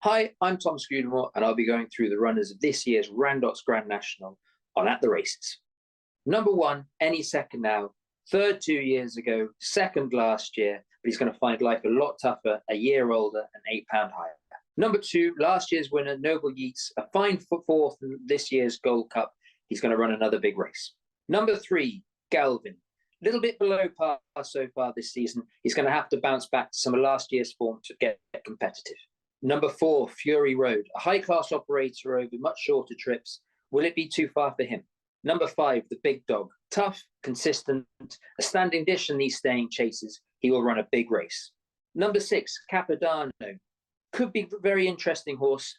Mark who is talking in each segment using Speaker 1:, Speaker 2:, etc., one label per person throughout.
Speaker 1: Hi, I'm Tom Scudamore, and I'll be going through the runners of this year's Randox Grand National on At the Races. Number one, any second now. Third 2 years ago, second last year, but he's going to find life a lot tougher, a year older and £8 higher. Number two, last year's winner, Noble Yeats, a fine fourth in this year's Gold Cup. He's going to run another big race. Number three, Galvin. A little bit below par so far this season. He's going to have to bounce back to some of last year's form to get competitive. Number four, Fury Road, a high-class operator over much shorter trips. Will it be too far for him? Number five, the Big Dog, tough, consistent, a standing dish in these staying chases. He will run a big race. Number six, Capodanno, could be a very interesting horse,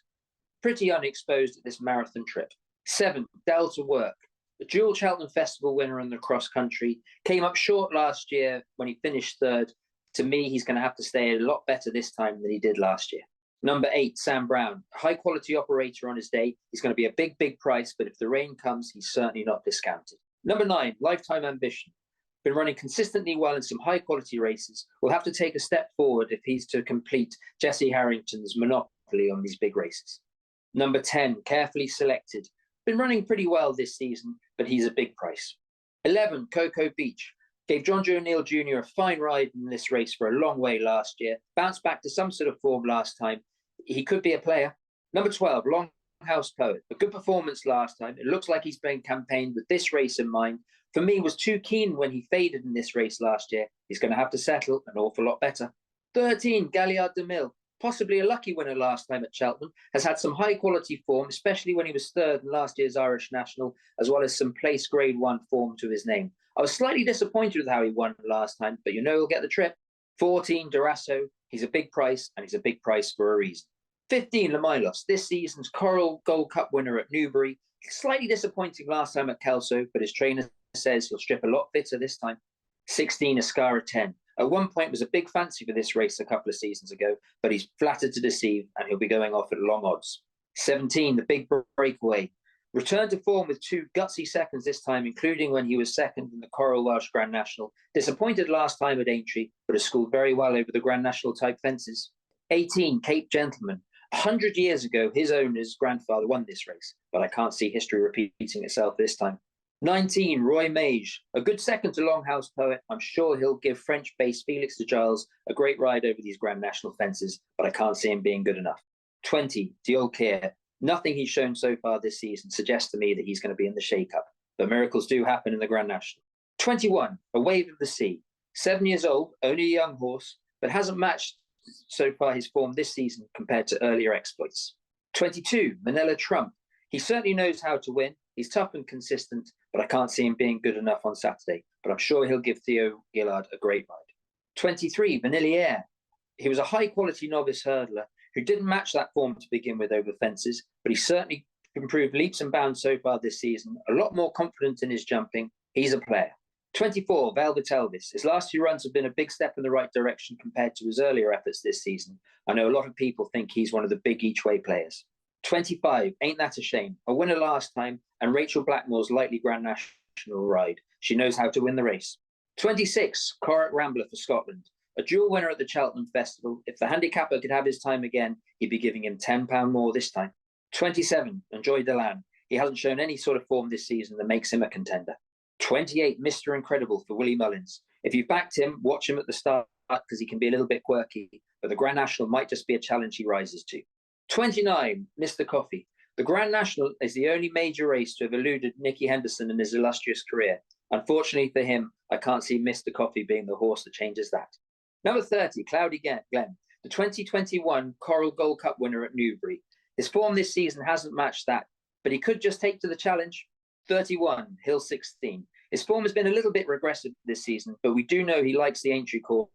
Speaker 1: pretty unexposed at this marathon trip. Seven, Delta Work, the dual Cheltenham Festival winner in the cross country, came up short last year when he finished third. To me, he's going to have to stay a lot better this time than he did last year. Number eight, Sam Brown, a high-quality operator on his day. He's going to be a big, big price, but if the rain comes, he's certainly not discounted. Number nine, Lifetime Ambition. Been running consistently well in some high-quality races. Will have to take a step forward if he's to complete Jesse Harrington's monopoly on these big races. Number 10, Carefully Selected. Been running pretty well this season, but he's a big price. 11, Cocoa Beach. Gave John Joe Neal Jr. a fine ride in this race for a long way last year. Bounced back to some sort of form last time. He could be a player. Number 12, Longhouse Poet. A good performance last time. It looks like he's been campaigned with this race in mind. For me, was too keen when he faded in this race last year. He's going to have to settle an awful lot better. 13, Galliard de Mille. Possibly a lucky winner last time at Cheltenham. Has had some high-quality form, especially when he was third in last year's Irish National, as well as some place grade one form to his name. I was slightly disappointed with how he won last time, but you know he'll get the trip. 14, Durasso. He's a big price, and he's a big price for a reason. 15, Lamailos, this season's Coral Gold Cup winner at Newbury. Slightly disappointing last time at Kelso, but his trainer says he'll strip a lot fitter this time. 16, Ascara 10. At one point was a big fancy for this race a couple of seasons ago, but he's flattered to deceive, and he'll be going off at long odds. 17, the Big Breakaway. Returned to form with two gutsy seconds this time, including when he was second in the Coral Welsh Grand National. Disappointed last time at Aintree, but has scored very well over the Grand National type fences. 18, Cape Gentleman. 100 years ago, his owner's grandfather won this race, but I can't see history repeating itself this time. 19, Roy Mage, a good second to Longhouse Poet. I'm sure he'll give French-based Felix de Giles a great ride over these Grand National fences, but I can't see him being good enough. 20, Diolkir. Nothing he's shown so far this season suggests to me that he's going to be in the shake-up, but miracles do happen in the Grand National. 21, A Wave of the Sea. 7 years old, only a young horse, but hasn't matched so far his form this season compared to earlier exploits. 22, Manila Trump. He certainly knows how to win. He's tough and consistent, but I can't see him being good enough on Saturday. But I'm sure he'll give Theo Gillard a great ride. 23, Vanilliere. He was a high-quality novice hurdler who didn't match that form to begin with over fences, but he certainly improved leaps and bounds so far this season. A lot more confident in his jumping. He's a player. 24, Velvet Elvis. His last few runs have been a big step in the right direction compared to his earlier efforts this season. I know a lot of people think he's one of the big each-way players. 25, Ain't That a Shame? A winner last time, and Rachel Blackmore's likely Grand National ride. She knows how to win the race. 26, Corach Rambler for Scotland. A dual winner at the Cheltenham Festival. If the handicapper could have his time again, he'd be giving him £10 more this time. 27, Enjoy Delan. He hasn't shown any sort of form this season that makes him a contender. 28, Mr. Incredible for Willie Mullins. If you've backed him, watch him at the start because he can be a little bit quirky, but the Grand National might just be a challenge he rises to. 29, Mr. Coffee. The Grand National is the only major race to have eluded Nicky Henderson in his illustrious career. Unfortunately for him, I can't see Mr. Coffee being the horse that changes that. Number 30, Cloudy Glen, the 2021 Coral Gold Cup winner at Newbury. His form this season hasn't matched that, but he could just take to the challenge. 31, Hill 16. His form has been a little bit regressive this season, but we do know he likes the Aintree course,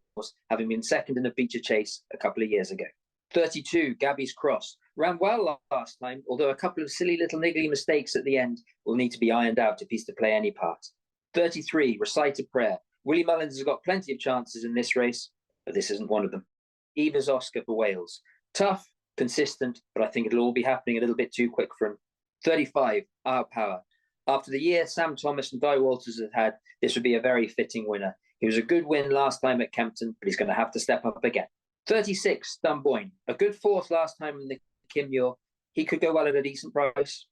Speaker 1: having been second in a feature chase a couple of years ago. 32, Gabby's Cross. Ran well last time, although a couple of silly little niggly mistakes at the end will need to be ironed out if he's to play any part. 33, Recite a Prayer. Willie Mullins has got plenty of chances in this race, but this isn't one of them. Eva's Oscar for Wales. Tough, consistent, but I think it'll all be happening a little bit too quick for him. 35, Our Power. After the year Sam Thomas and Guy Walters have had, this would be a very fitting winner. He was a good win last time at Kempton, but he's going to have to step up again. 36, Dunboyne, a good fourth last time in the Kim Muir. He could go well at a decent price.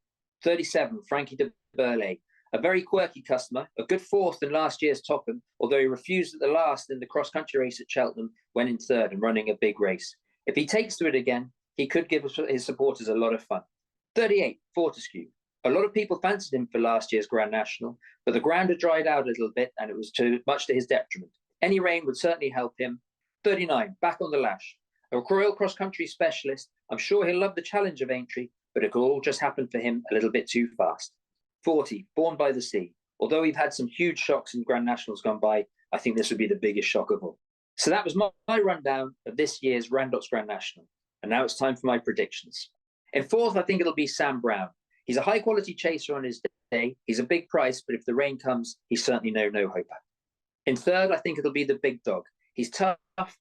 Speaker 1: 37, Frankie de Burley, a very quirky customer, a good fourth in last year's Topham, although he refused at the last in the cross-country race at Cheltenham, went in third and running a big race. If he takes to it again, he could give his supporters a lot of fun. 38, Fortescue. A lot of people fancied him for last year's Grand National, but the ground had dried out a little bit and it was too much to his detriment. Any rain would certainly help him. 39, Back on the Lash. A Royal cross-country specialist, I'm sure he'll love the challenge of Aintree, but it could all just happen for him a little bit too fast. 40, Born by the Sea. Although we've had some huge shocks in Grand Nationals gone by, I think this would be the biggest shock of all. So that was my rundown of this year's Randox Grand National. And now it's time for my predictions. In fourth, I think it'll be Sam Brown. He's a high-quality chaser on his day. He's a big price, but if the rain comes, he's certainly no-hoper. In third, I think it'll be the big dog. He's tough,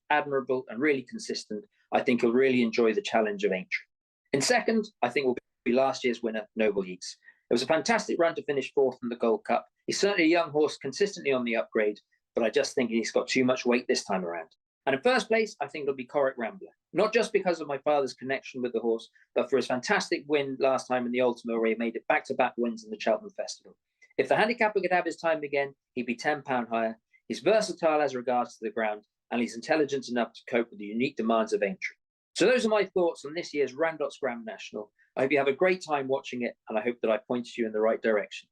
Speaker 1: admirable, and really consistent. I think he'll really enjoy the challenge of Aintree. In second, I think will be last year's winner, Noble Yeats. It was a fantastic run to finish fourth in the Gold Cup. He's certainly a young horse, consistently on the upgrade, but I just think he's got too much weight this time around. And in first place, I think it'll be Corrick Rambler. Not just because of my father's connection with the horse, but for his fantastic win last time in the Ultimo, where he made it back-to-back wins in the Cheltenham Festival. If the handicapper could have his time again, he'd be £10 higher. He's versatile as regards to the ground, and he's intelligent enough to cope with the unique demands of Aintree. So those are my thoughts on this year's Randox Grand National. I hope you have a great time watching it, and I hope that I pointed you in the right direction.